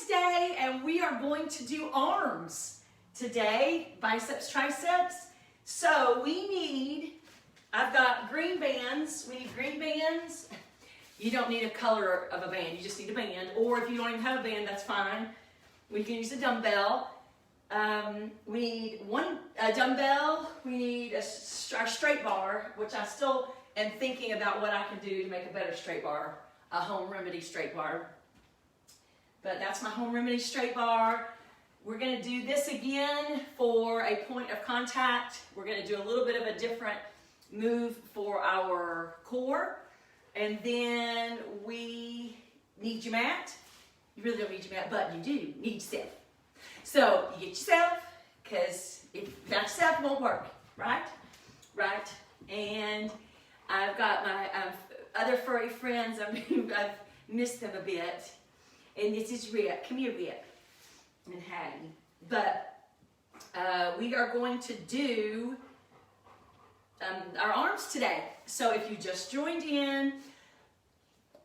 Wednesday, and we are going to do arms today, biceps, triceps. So I've got green bands. We need green bands. You don't need a color of a band, you just need a band. Or if you don't even have a band, that's fine. We can use a dumbbell. We need a dumbbell. We need our straight bar, which I still am thinking about what I can do to make a better straight bar, a home remedy straight bar. But that's my home remedy straight bar. We're going to do this again for a point of contact. We're going to do a little bit of a different move for our core. And then we need your mat. You really don't need your mat, but you do need yourself. So you get yourself, because if without yourself, it won't work, right? Right. And I've got my other furry friends. I've missed them a bit. And this is Rip. Come here, Rip. And Hattie. But we are going to do our arms today. So if you just joined in,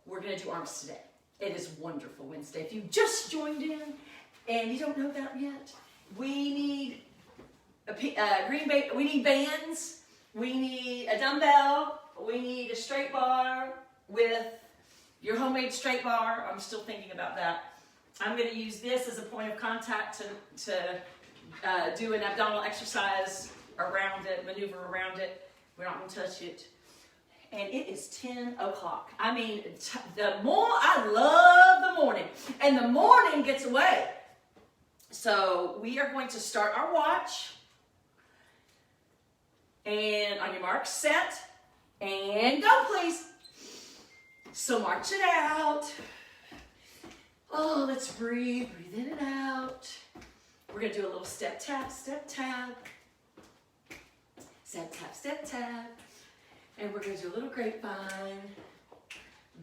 we're going to do arms today. It is Wonderful Wednesday. If you just joined in and you don't know that yet, we need we need bands, we need a dumbbell, we need a straight bar with your homemade straight bar. I'm still thinking about that. I'm going to use this as a point of contact to do an abdominal exercise around it, maneuver around it. We're not going to touch it. And it is 10 o'clock. I mean, I love the morning. And the morning gets away. So we are going to start our watch. And on your mark, set, and go, please. So march it out. Oh, let's breathe. Breathe in and out. We're going to do a little step tap, step tap. Step tap, step tap. And we're going to do a little grapevine.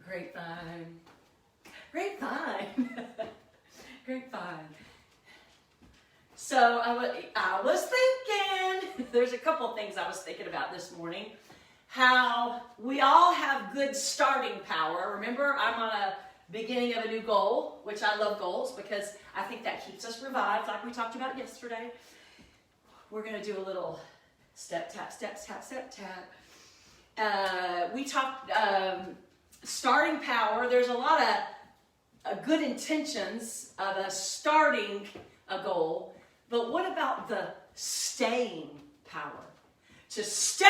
Grapevine. Grapevine. Grapevine. So I was thinking, there's a couple things I was thinking about this morning. How we all have good starting power. Remember, I'm on a beginning of a new goal, which I love goals because I think that keeps us revived, like we talked about yesterday. We're going to do a little step tap, step tap, step tap. We talked starting power. There's a lot of good intentions of us starting a goal, but what about the staying power? To stay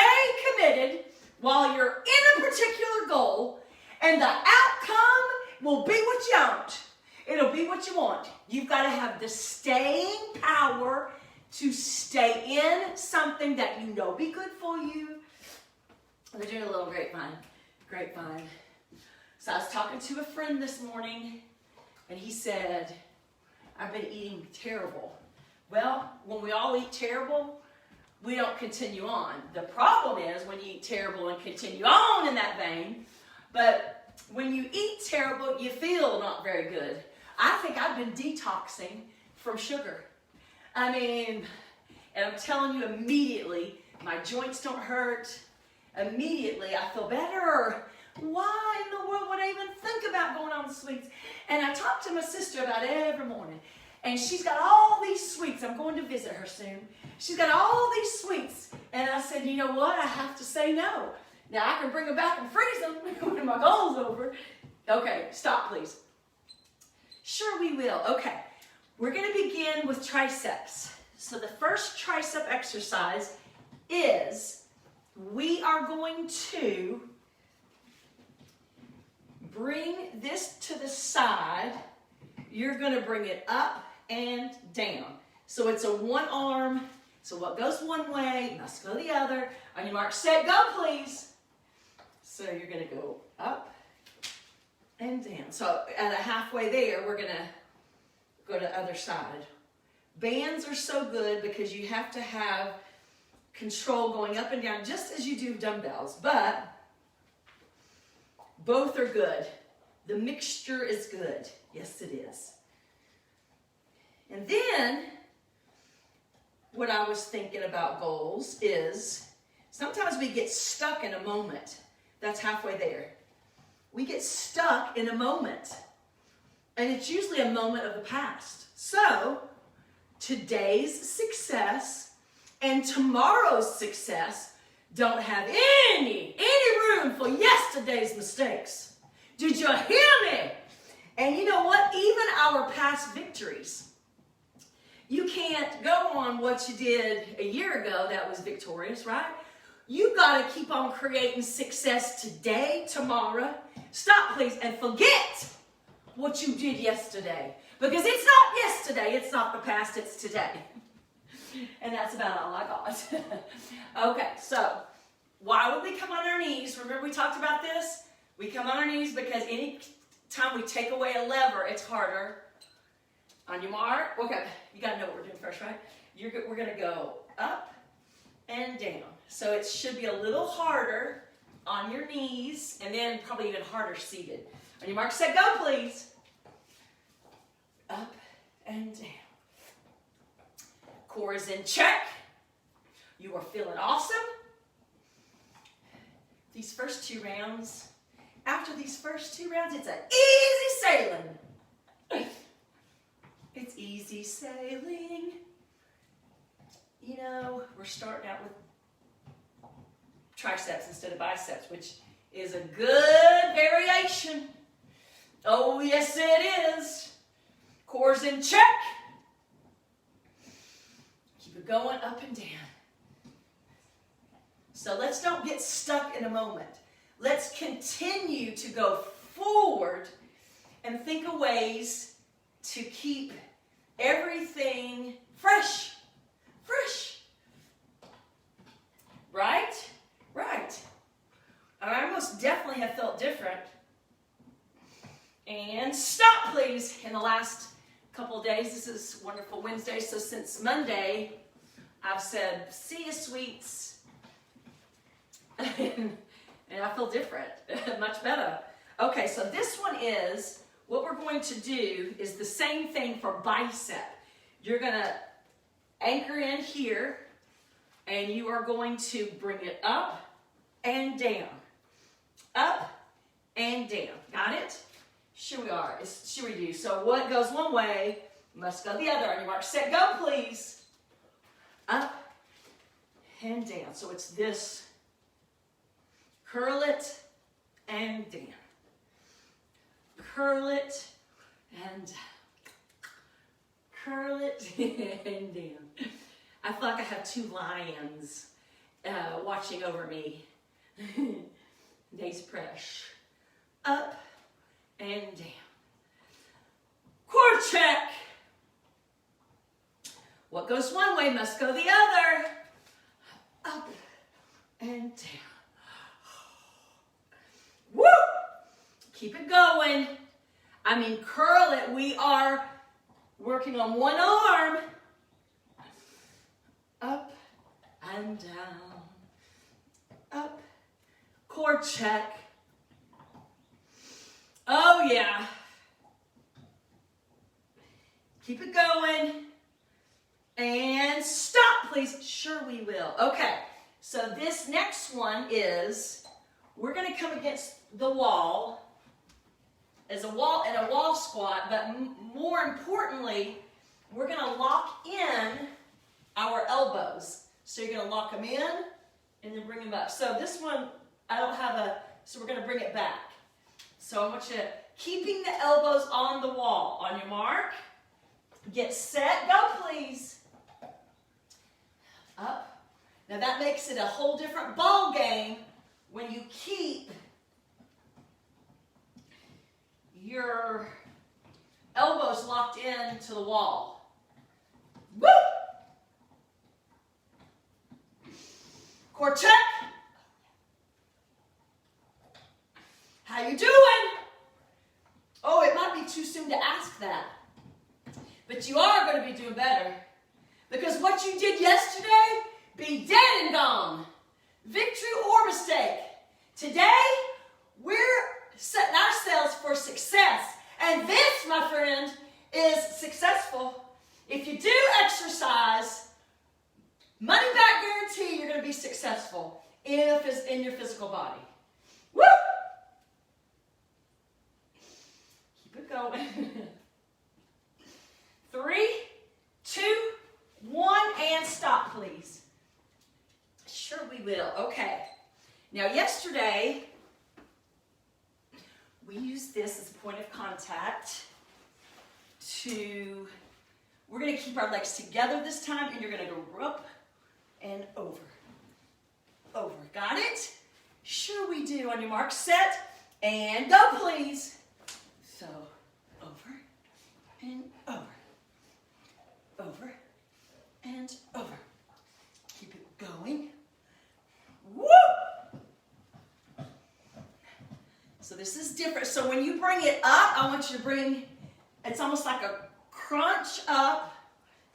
committed while you're in a particular goal, and the outcome will be what you want. It'll be what you want. You've got to have the staying power to stay in something that you know be good for you. We're doing a little grapevine. So I was talking to a friend this morning, and he said, I've been eating terrible. Well, when we all eat terrible, we don't continue on. The problem is when you eat terrible and continue on in that vein, but when you eat terrible, you feel not very good. I think I've been detoxing from sugar. I mean, and I'm telling you immediately, my joints don't hurt. Immediately, I feel better. Why in the world would I even think about going on sweets? And I talk to my sister about it every morning. And she's got all these sweets. I'm going to visit her soon. She's got all these sweets. And I said, you know what? I have to say no. Now, I can bring them back and freeze them when my goal's over. Okay, stop, please. Sure, we will. Okay, we're going to begin with triceps. So the first tricep exercise is we are going to bring this to the side. You're going to bring it up and down. So it's a one arm. So what goes one way must go the other. On your mark, set, go, please. So you're going to go up and down. So at a halfway there, we're going to go to the other side. Bands are so good because you have to have control going up and down just as you do dumbbells, but both are good. The mixture is good. Yes, it is. And then what I was thinking about goals is sometimes we get stuck in a moment. That's halfway there. We get stuck in a moment. And it's usually a moment of the past. So, today's success and tomorrow's success don't have any room for yesterday's mistakes. Did you hear me? And you know what? Even our past victories. You can't go on what you did a year ago that was victorious, right? You got to keep on creating success today, tomorrow. Stop, please, and forget what you did yesterday. Because it's not yesterday, it's not the past, it's today. And that's about all I got. Okay, so why would we come on our knees? Remember we talked about this? We come on our knees because any time we take away a lever, it's harder. On your mark, okay, you got to know what we're doing first, right? We're going to go up and down. So it should be a little harder on your knees and then probably even harder seated. On your mark, set, go, please. Up and down. Core is in check. You are feeling awesome. These first 2 rounds, after these first 2 rounds, it's an easy sailing. It's easy sailing. You know, we're starting out with triceps instead of biceps, which is a good variation. Oh, yes, it is. Core's in check. Keep it going up and down. So let's don't get stuck in a moment. Let's continue to go forward and think of ways to keep everything fresh. Fresh. Right? Right. I most definitely have felt different. And stop, please. In the last couple of days, this is Wonderful Wednesday, so since Monday, I've said, see you, sweets. And I feel different, much better. Okay, so this one is, what we're going to do is the same thing for bicep. You're going to anchor in here, and you are going to bring it up and down. Up and down. Got it? Sure we are. Sure we do. So what goes one way must go the other. On your mark, set, go, please. Up and down. So it's this. Curl it and down. Curl it and curl it and down. I feel like I have 2 lions watching over me. Days fresh. Up and down. Core check. What goes one way must go the other. Up and down. Woo! Keep it going. I mean, curl it. We are working on one arm. Up and down. Up. Core check. Oh, yeah. Keep it going. And stop, please. Sure we will. Okay, so this next one is, we're going to come against the wall as a wall in a wall squat, but more importantly, we're going to lock in our elbows. So you're going to lock them in and then bring them up. So this one, I don't have a, so we're going to bring it back. So I want you keeping the elbows on the wall. On your mark, get set, go please. Up. Now that makes it a whole different ball game when you keep your elbows locked in to the wall. Woo! Core check. How you doing? Oh, it might be too soon to ask that. But you are going to be doing better. Because what you did yesterday, be dead and gone. Victory or mistake. Today, we're setting ourselves for success. And this, my friend, is successful. If you do exercise, money back guarantee you're going to be successful in your physical body. Woo! Keep it going. going. 3, 2, 1, and stop, please. Sure we will. Okay. Now, yesterday, we used this as a point of contact to, we're going to keep our legs together this time, and you're going to go up and over. Over. Got it? Sure we do. On your mark, set, and go, please. So, over and over. Over and over. Keep it going. Woo! So this is different. So when you bring it up, I want you to bring, it's almost like a crunch up,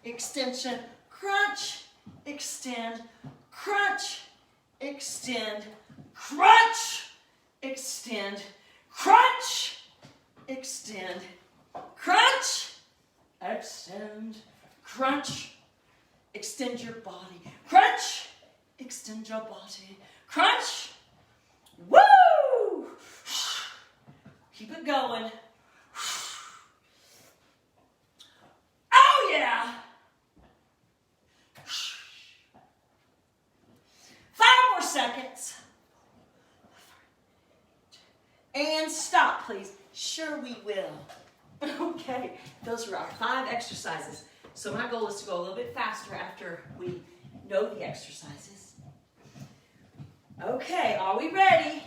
extension, crunch, extend, crunch, extend, crunch, extend, crunch, extend, crunch, extend, crunch, extend your body, crunch, extend your body, crunch, woo! Keep it going. Oh yeah! 5 more seconds. And stop, please. Sure we will. Okay, those are our 5 exercises. So my goal is to go a little bit faster after we know the exercises. Okay, are we ready?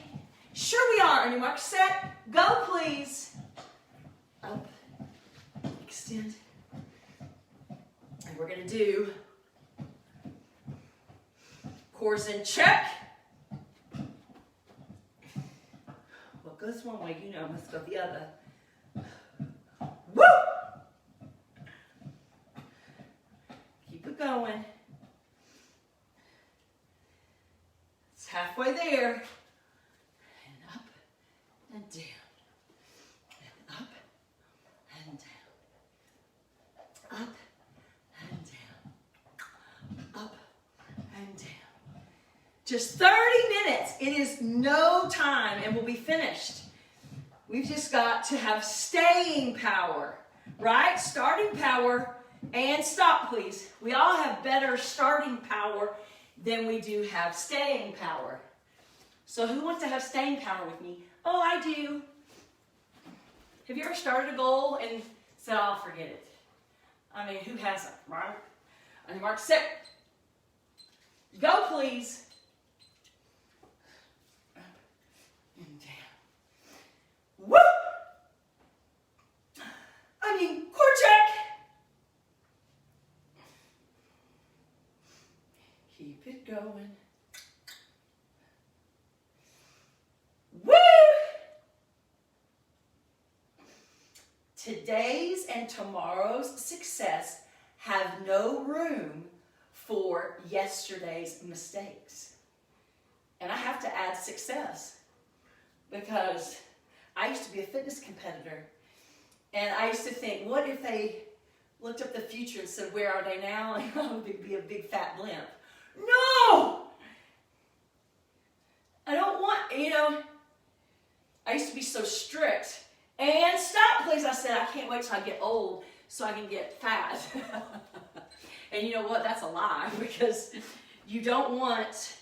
Sure we are. On your mark, set, go please. Up, extend. And we're going to do cores in check. What goes one way, you know, must go the other. Woo! Keep it going. It's halfway there. And up and down. And up and down. Up and down. Up and down. Just 30 minutes. It is no time and we'll be finished. We've just got to have staying power, right? Starting power and stop, please. We all have better starting power than we do have staying power. So who wants to have staying power with me? Oh, I do. Have you ever started a goal and said, oh, forget it? I mean, who hasn't, right? On your mark, set. Go, please. And down. Woo! I mean, core check. Keep it going. Woo! Today's and tomorrow's success have no room for yesterday's mistakes. And I have to add success because I used to be a fitness competitor and I used to think, what if they looked up the future and said, where are they now? And I would be a big fat blimp. No! I don't want, I used to be so strict. And stop, please. I said, I can't wait till I get old so I can get fat. And you know what? That's a lie because you don't want,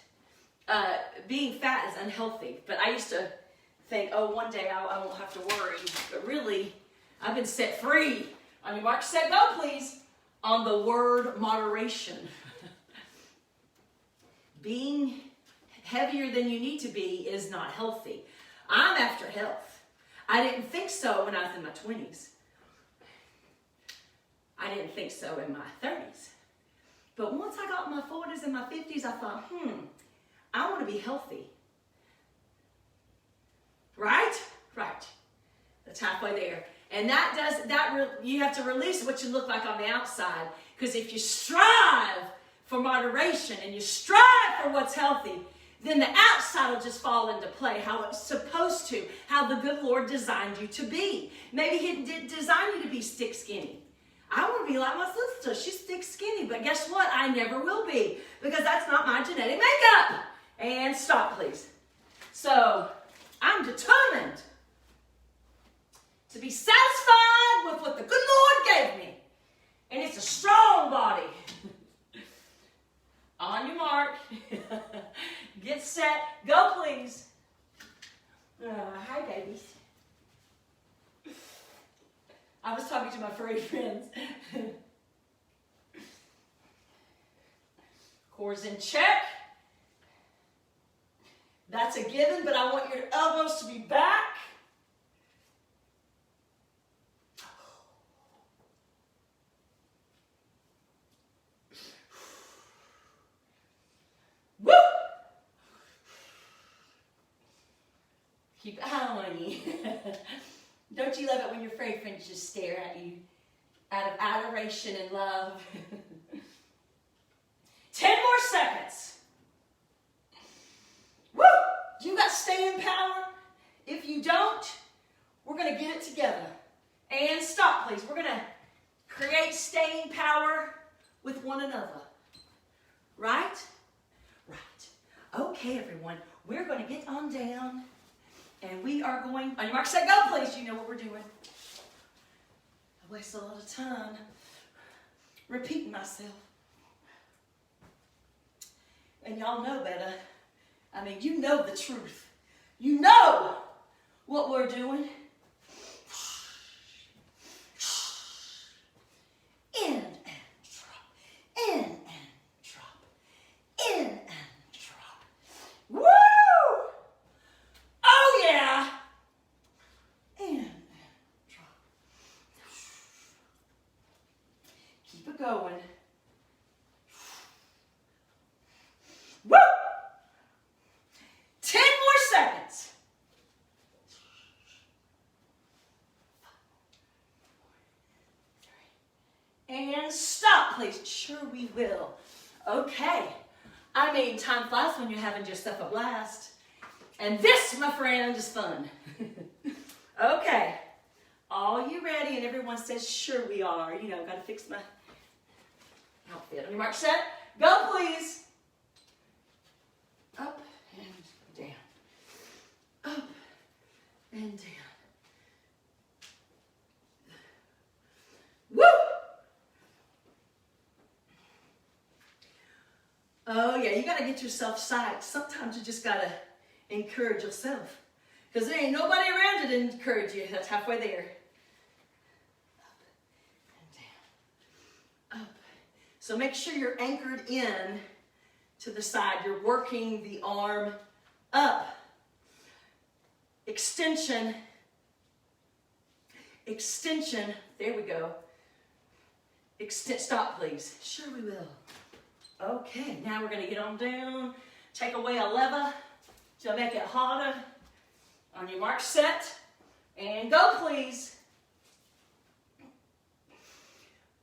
being fat is unhealthy. But I used to think, oh, one day I won't have to worry. But really, I've been set free. On your mark, set, go, please. On the word moderation. Being heavier than you need to be is not healthy. I'm after health. I didn't think so when I was in my 20s. I didn't think so in my 30s. But once I got in my 40s and my 50s, I thought, I want to be healthy. Right? Right. That's halfway there. And you have to release what you look like on the outside. Because if you strive for moderation and you strive for what's healthy, then the outside will just fall into play how it's supposed to, how the good Lord designed you to be. Maybe He didn't design you to be stick skinny. I want to be like my sister. She's thick skinny, but guess what? I never will be because that's not my genetic makeup. And stop, please. So I'm determined to be satisfied to my furry friends. Core's in check. That's a given, but I want your elbows to be back. Woo! Keep going. Don't you love it when your furry friends just stare at you out of adoration and love? 10 more seconds. Woo! You got staying power? If you don't, we're going to get it together. And stop, please. We're going to create staying power with one another. Right? Right. Okay, everyone. We're going to get on down. And we are going, on your mark, set, go, please. You know what we're doing. I waste a lot of time repeating myself. And y'all know better. I mean, you know the truth. You know what we're doing. In and drop. In and drop. In and drop. Woo! Oh, yeah. In and drop. Keep it going. Woo! 10 more seconds. And stop, please. Sure we will. Okay. I mean, time flies when you're having yourself a blast. And this, my friend, is fun. Okay. All you ready? And everyone says, sure we are. You know, got to fix my outfit. On your mark, set, go, please. Up and down. Up and down. Woo! Oh, yeah, you got to get yourself psyched. Sometimes you just got to encourage yourself. Because there ain't nobody around you to encourage you. That's halfway there. Up and down. Up. So make sure you're anchored in to the side. You're working the arm up. Extension. Extension. There we go. Stop, please. Sure we will. Okay, now we're going to get on down. Take away a lever to make it harder. On your mark, set, and go, please.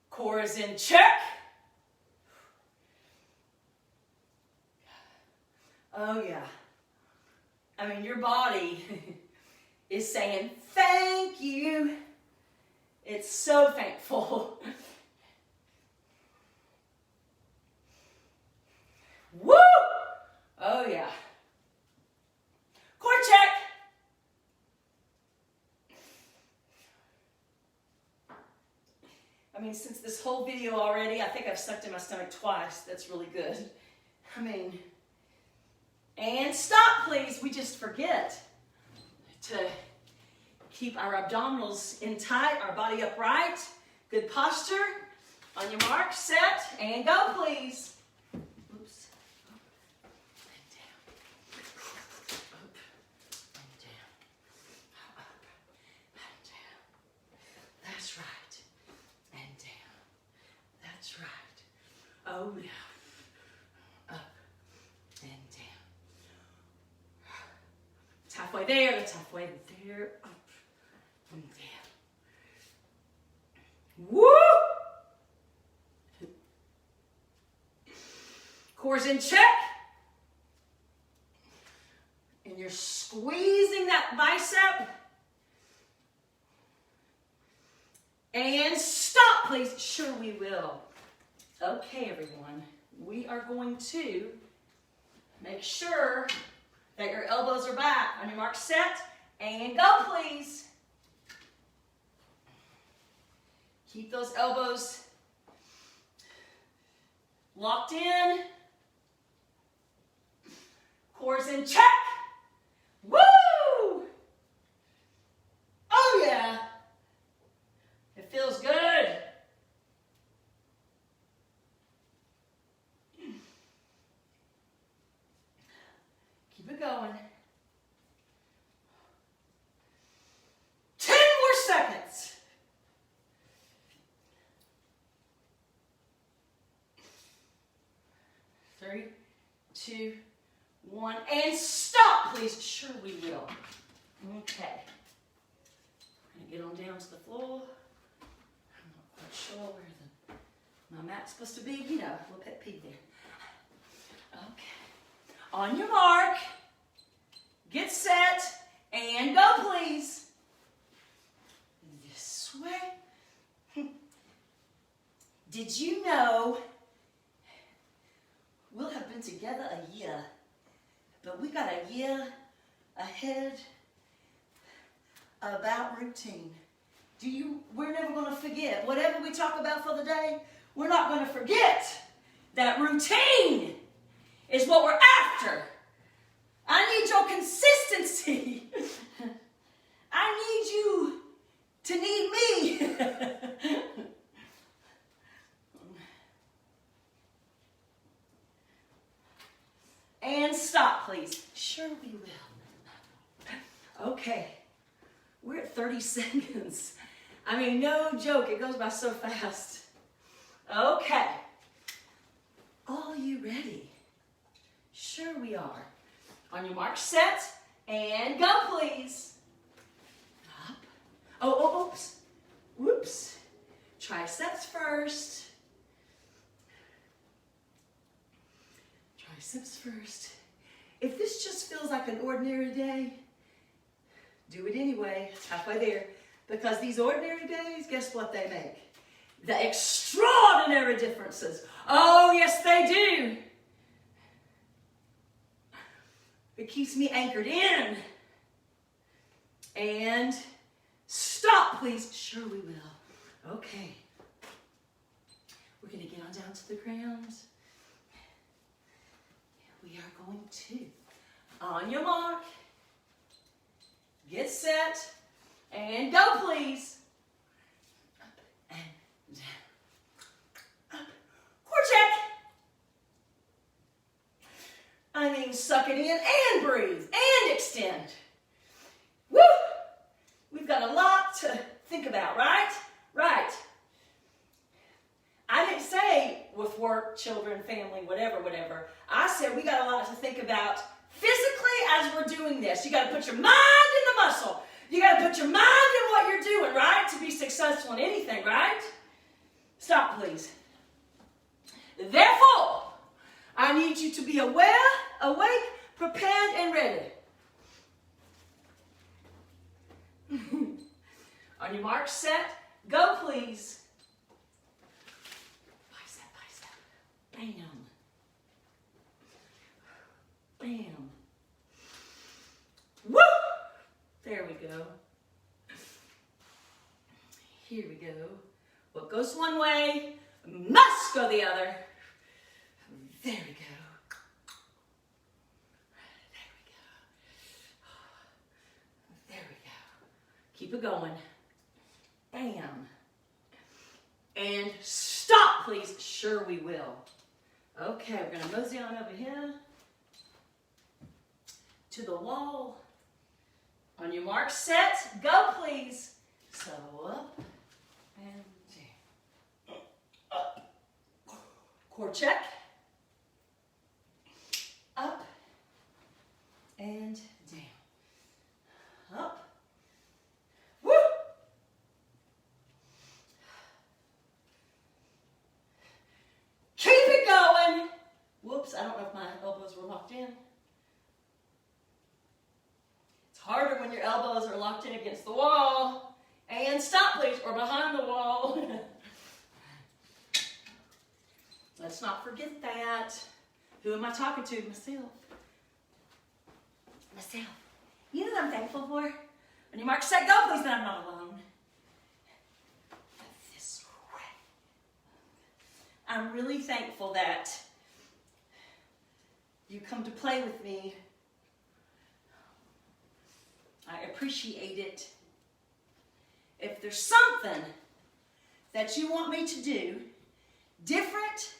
Core is in check. Oh, yeah. I mean, your body is saying, thank you. It's so thankful. Woo! Oh, yeah. Core check. I mean, since this whole video already, I think I've sucked in my stomach twice. That's really good. I mean, and stop, please. We just forget to keep our abdominals in tight, our body upright. Good posture. On your mark, set, and go, please. Oops. Up and down. Up and down. Up and down. That's right. And down. That's right. Oh, yeah. Up and down. It's halfway there. It's halfway there. Up and down. Woo! Core's in check. And you're squeezing that bicep. And stop, please. Sure we will. Okay, everyone. We are going to make sure that your elbows are back. On your mark, set, and go, please. Keep those elbows locked in. Core's in check. Woo! Oh, yeah. It feels good. 3, 2, 1, and stop, please. Sure we will. Okay. We're going to get on down to the floor. I'm not quite sure where my mat's supposed to be. You know, a little pet peeve there. Okay. On your mark, get set, and go, please. This way. Did you know we'll have been together a year, but we got a year ahead about routine? We're never going to forget. Whatever we talk about for the day, we're not going to forget that routine is what we're after. I need your consistency. I need you to need me. And stop, please. Sure we will. Okay. We're at 30 seconds. I mean, no joke. It goes by so fast. Okay. Are you ready? Sure we are. On your mark, set, and go, please. Up. Oh, oops. Whoops. Triceps first. Triceps first. If this just feels like an ordinary day, do it anyway. It's halfway there. Because these ordinary days, guess what they make? The extraordinary differences. Oh, yes, they do. It keeps me anchored in. And stop, please. Sure we will. Okay. We're going to get on down to the ground. We are going to, on your mark, get set, and go, please. Up and down. Up. Core check. I mean, suck it in and breathe and extend. Woo! We've got a lot to think about, right? Right. I didn't say with work, children, family, whatever. I said we got a lot to think about physically as we're doing this. You got to put your mind in the muscle. You got to put your mind in what you're doing, right? To be successful in anything, right? Stop, please. Therefore, I need you to be aware, awake, prepared, and ready. On your mark, set, go, please. Bam. Bam. Woo! There we go. Here we go. What goes one way must go the other. There we go. There we go. There we go. Keep it going. Bam. And stop, please. Sure we will. Okay, we're going to mosey on over here to the wall. On your mark, set, go, please. So up and down. Up. Core check. Up and down. Up. Woo! Keep it going. Whoops, I don't know if my elbows were locked in. It's harder when your elbows are locked in against the wall. And stop, please, or behind the wall. Let's not forget that. Who am I talking to? Myself. Myself. You know what I'm thankful for? When you mark, set, go, please, then I'm not alone. This way. I'm really thankful that you come to play with me. I appreciate it. If there's something that you want me to do different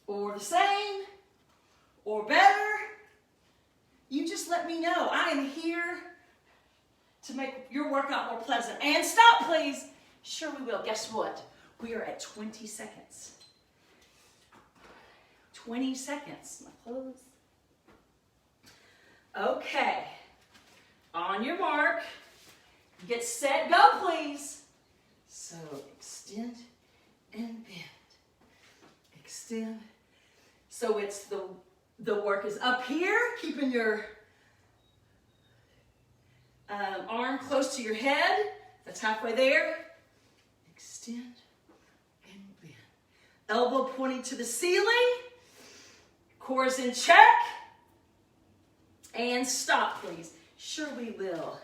or the same or better, you just let me know. I am here to make your workout more pleasant. And stop, please. Sure we will. Guess what? We are at 20 seconds. 20 seconds. My clothes. Okay. On your mark. Get set, go please. So extend and bend. Extend. So it's the work is up here, keeping your arm close to your head. That's halfway there. Extend and bend. Elbow pointing to the ceiling. Core is in check. And stop, please. Sure we will.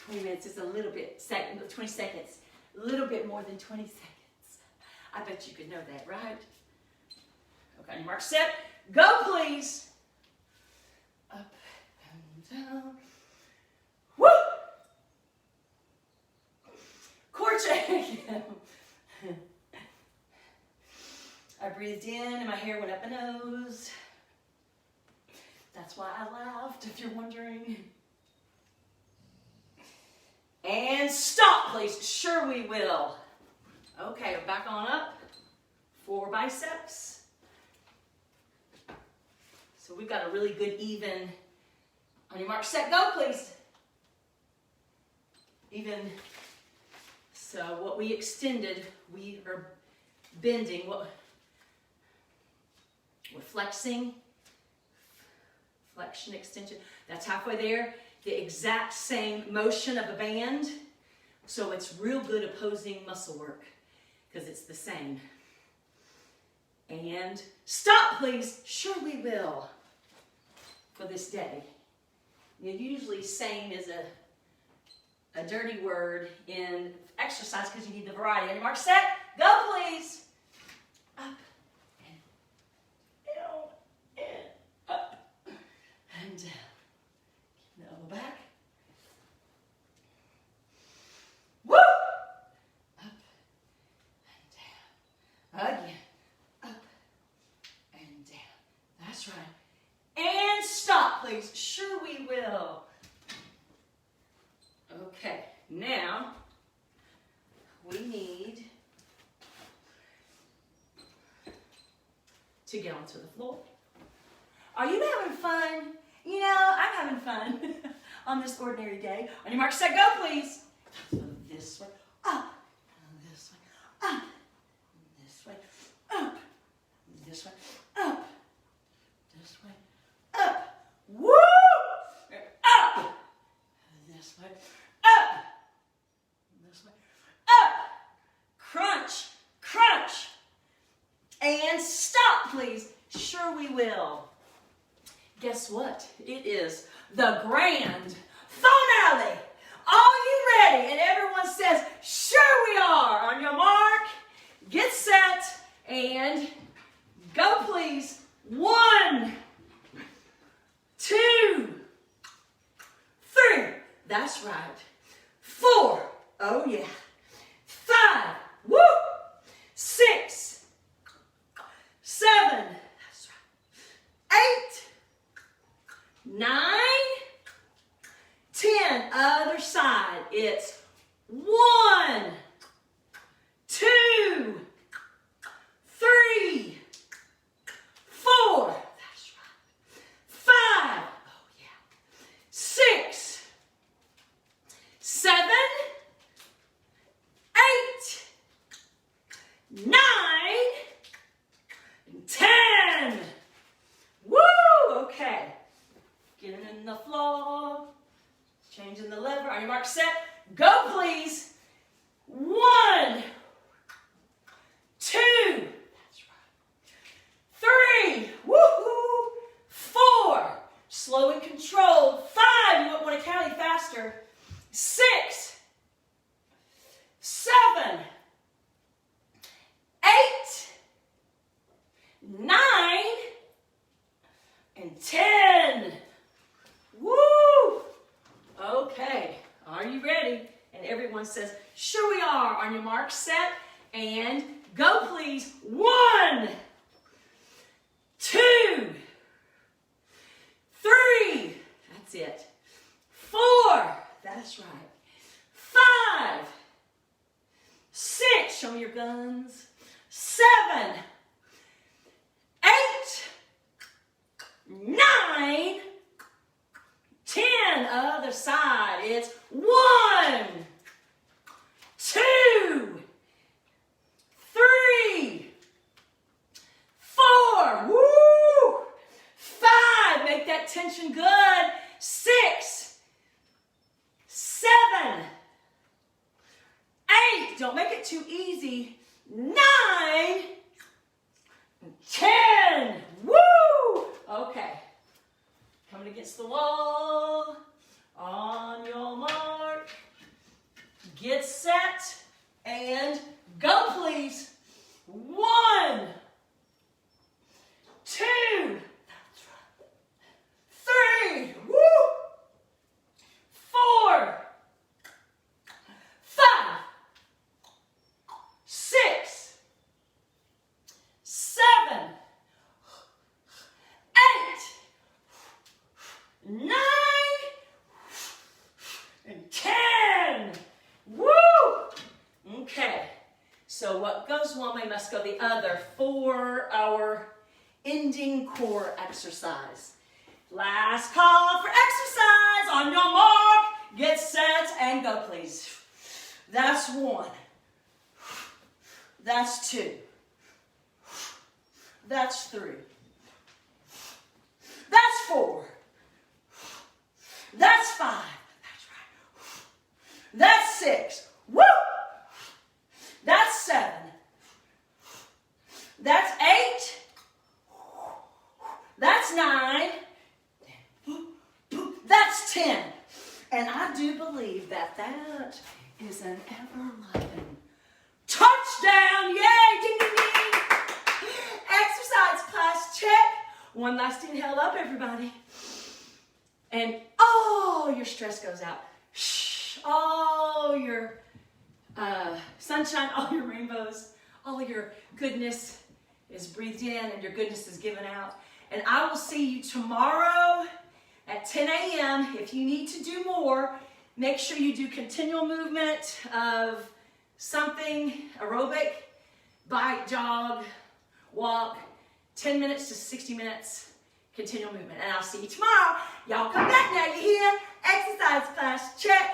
20 minutes is a little bit, 20 seconds. A little bit more than 20 seconds. I bet you could know that, right? Okay, mark, set. Go, please. Up and down. Woo! Core check. I breathed in and my hair went up my nose. That's why I laughed, if you're wondering. And stop, please. Sure we will. Okay, back on up. 4 biceps. So we've got a really good even. On your mark, set, go, please. Even. So what we extended, we are bending. We're flexing. Flexion, extension. That's halfway there. The exact same motion of a band. So it's real good opposing muscle work because it's the same. And stop, please. Sure we will for this day. Usually same is a dirty word in exercise because you need the variety. On your mark, set, go, please. Up and down and up and down. The elbow back. Woo! Up and down. Again. Up and down. That's right. And stop, please. Sure we will. Okay. Now, we need to get onto the floor. Are you having fun? You know, I'm having fun on this ordinary day. On your mark, set, go, please. So this way, up, this way, up, this way, up, this way, up, this way, up. Woo! Up, this way, up, this way, up. Crunch, crunch, and stop, please. Sure we will. Guess what? It is the grand finale. Are you ready? And everyone says, sure we are. On your mark, get set, and go, please. 1, 2, 3. That's right. 4. Oh, yeah. 5. Woo! 6. 7. That's right. 8. 9, 10, other side. It's 1, 2, 3, 4. That's right. 5. Oh yeah. 6, 7, 8, 9, 10. Woo! Okay. Getting in the floor, changing the lever. On your mark, set, go, please. 1, 2, that's right. 3, woohoo. 4, slow and controlled. 5, you don't want to count any faster. 6, 7, 8, 9, and 10. Woo! Okay, are you ready? And everyone says, sure we are. On your mark, set, and go, please. 1, 2, 3. That's it. 4. That's right. 5, 6. Show me your guns. 7, 8, 9, 10. Other side. It's 1, 2, 3, 4. Woo! 5. Make that tension good. 6, 7, 8. Don't make it too easy. 9, 10. Woo! Okay. Coming against the wall. On your mark. Get set. And go, please. 1, 2, 3. Woo! 4, 5, 6, 7, 8, 9, and 10. Woo! Okay. So what goes one way must go the other for our ending core exercise. Last call for exercise. On your mark, get set, and go, please. That's 1. That's 2. That's 3. That's 4. That's 5. That's right. That's 6. Woo! That's 7. That's 8. That's 9. That's 10. And I do believe that that is an ever-loving touchdown. Yay! Ding, ding, ding. Exercise class check. One last inhale up, everybody. And all your stress goes out. Shh. All your sunshine, all your rainbows, all your goodness is breathed in and your goodness is given out. And I will see you tomorrow at 10 a.m. If you need to do more, make sure you do continual movement of something, aerobic, bike, jog, walk, 10 minutes to 60 minutes, continual movement. And I'll see you tomorrow. Y'all come back now, you hear? Exercise class, check.